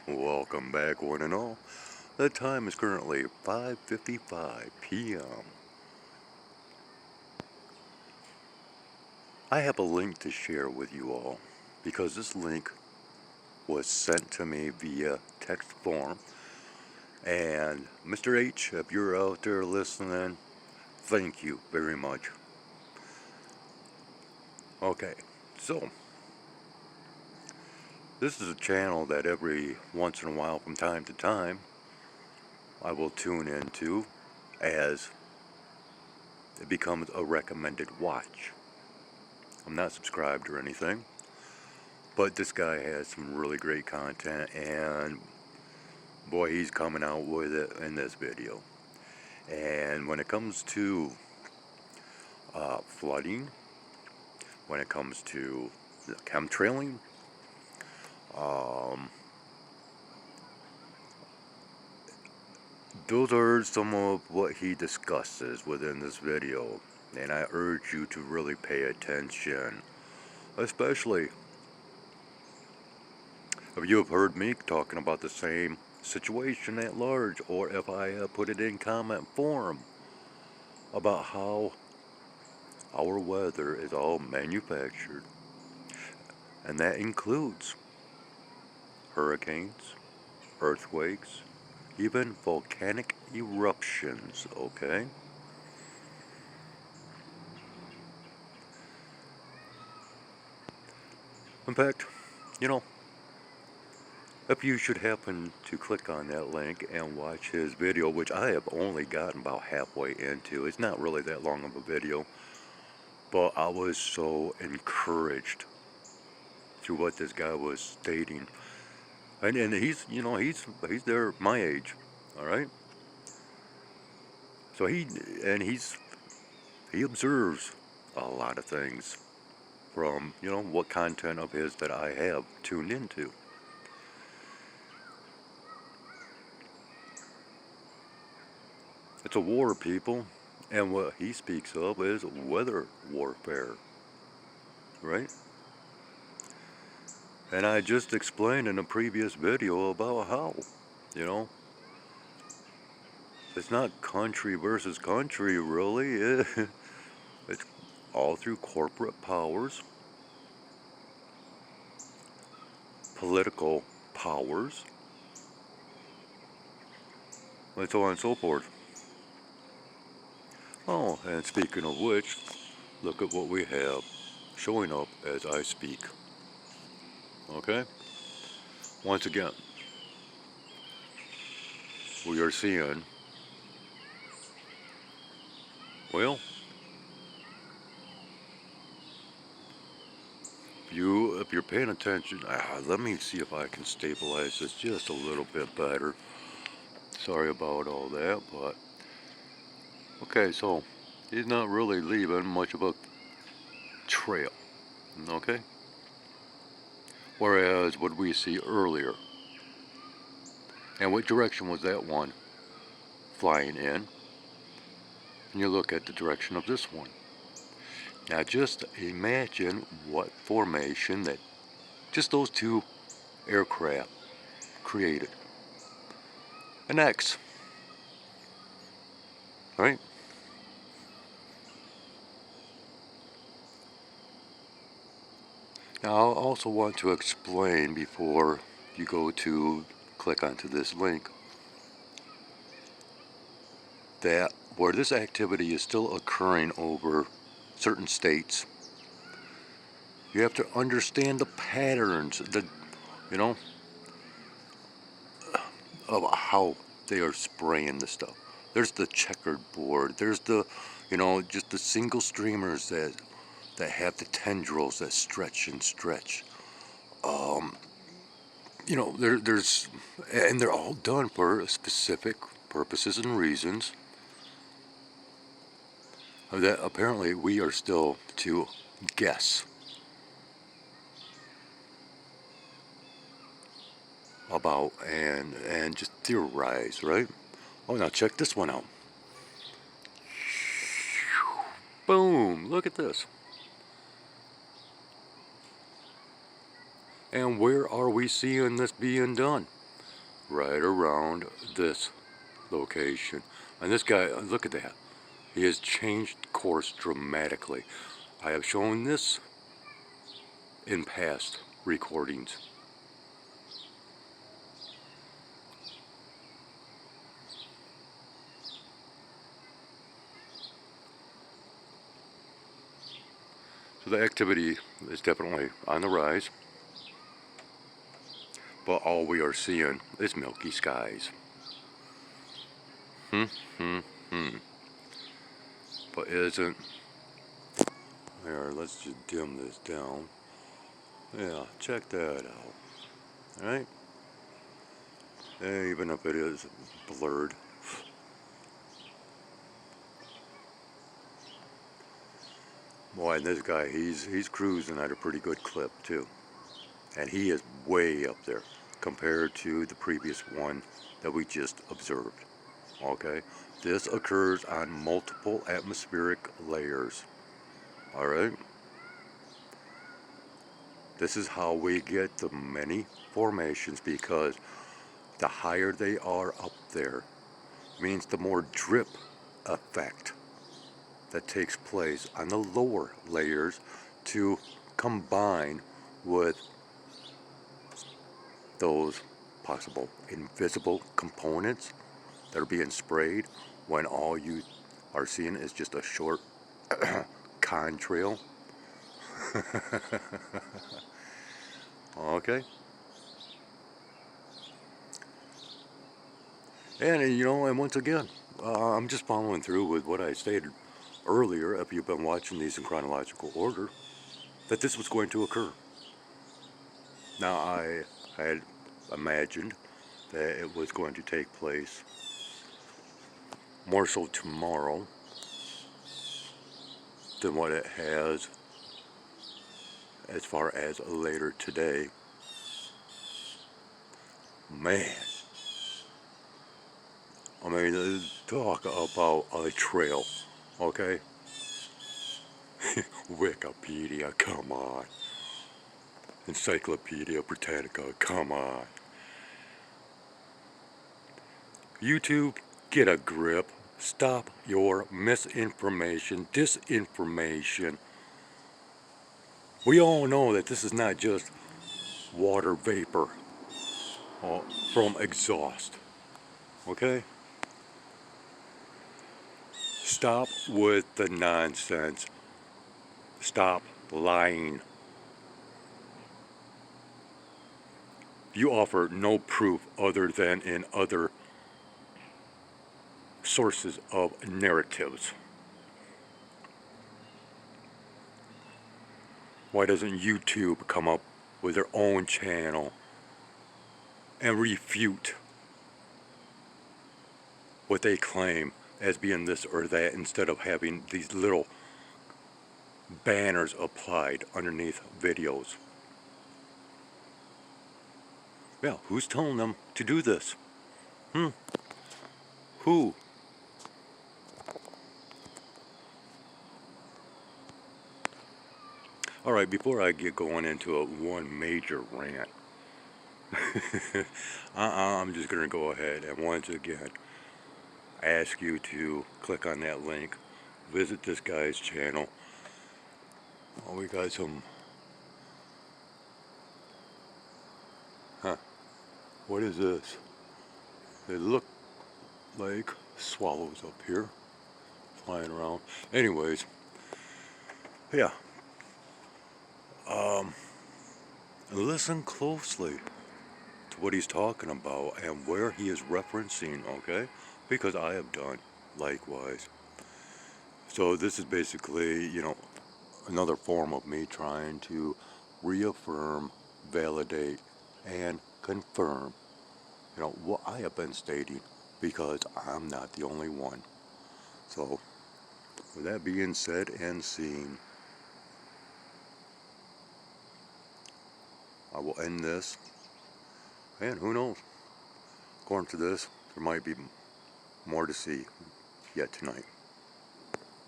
Welcome back, one and all. The time is currently 5:55 p.m. I have a link to share with you all because this link was sent to me via text form. And Mr. H, if you're out there listening, thank you very much. Okay, so this is a channel that every once in a while, from time to time, I will tune into as it becomes a recommended watch. I'm not subscribed or anything, but this guy has some really great content, and boy, he's coming out with it in this video. And when it comes to flooding, when it comes to chemtrailing, um, those are some of what he discusses within this video, and I urge you to really pay attention, especially if you have heard me talking about the same situation at large, or if I put it in comment form about how our weather is all manufactured, and that includes hurricanes, earthquakes, even volcanic eruptions, okay? In fact, you know, if you should happen to click on that link and watch his video, which I have only gotten about halfway into, it's not really that long of a video, but I was so encouraged to what this guy was stating. And he's, you know, he's there my age, all right? So he observes a lot of things from, you know, what content of his that I have tuned into. It's a war, people, and what he speaks of is weather warfare, right? And I just explained in a previous video about how, you know, it's not country versus country, really. It's all through corporate powers, political powers, and so on and so forth. Oh, and speaking of which, look at what we have showing up as I speak. Okay? Once again, we are seeing, well, if you're paying attention, let me see if I can stabilize this just a little bit better. Sorry about all that, but okay, so he's not really leaving much of a trail, okay? Whereas what we see earlier, and what direction was that one flying in? And you look at the direction of this one. Now just imagine what formation that just those two aircraft created. An X, right? Now I also want to explain before you go to click onto this link that where this activity is still occurring over certain states, you have to understand the patterns, you know, of how they are spraying the stuff. There's the checkered board. There's the, you know, just the single streamers that have the tendrils that stretch and stretch. You know, there's, and they're all done for specific purposes and reasons that apparently we are still to guess about and just theorize, right? Oh, now check this one out. Boom! Look at this. And where are we seeing this being done? Right around this location. And this guy, look at that. He has changed course dramatically. I have shown this in past recordings. So the activity is definitely on the rise, but all we are seeing is milky skies. But isn't there? Let's just dim this down. Yeah, check that out. All right. Even if it is blurred. Boy, and this guy, he's cruising at a pretty good clip too. And he is way up there compared to the previous one that we just observed. Okay? This occurs on multiple atmospheric layers. Alright? This is how we get the many formations, because the higher they are up there means the more drip effect that takes place on the lower layers to combine with those possible invisible components that are being sprayed, when all you are seeing is just a short contrail. Okay. And and once again, I'm just following through with what I stated earlier, if you've been watching these in chronological order, that this was going to occur. Now, I had imagined that it was going to take place more so tomorrow than what it has as far as later today. Man, I mean, talk about a trail, okay? Wikipedia, come on. Encyclopedia Britannica, come on. YouTube, get a grip. Stop your misinformation, disinformation. We all know that this is not just water vapor from exhaust, okay? Stop with the nonsense. Stop lying. You offer no proof other than in other sources of narratives. Why doesn't YouTube come up with their own channel and refute what they claim as being this or that, instead of having these little banners applied underneath videos? Yeah, who's telling them to do this? Who? Alright, before I get going into one major rant, I'm just going to go ahead and once again ask you to click on that link, visit this guy's channel. Oh, we got some, what is this? They look like swallows up here, flying around. Anyways, yeah, listen closely to what he's talking about and where he is referencing, okay? Because I have done likewise. So this is basically, another form of me trying to reaffirm, validate, and confirm, what I have been stating, because I'm not the only one. So, with that being said and seen, I will end this, and who knows, according to this, there might be more to see yet tonight.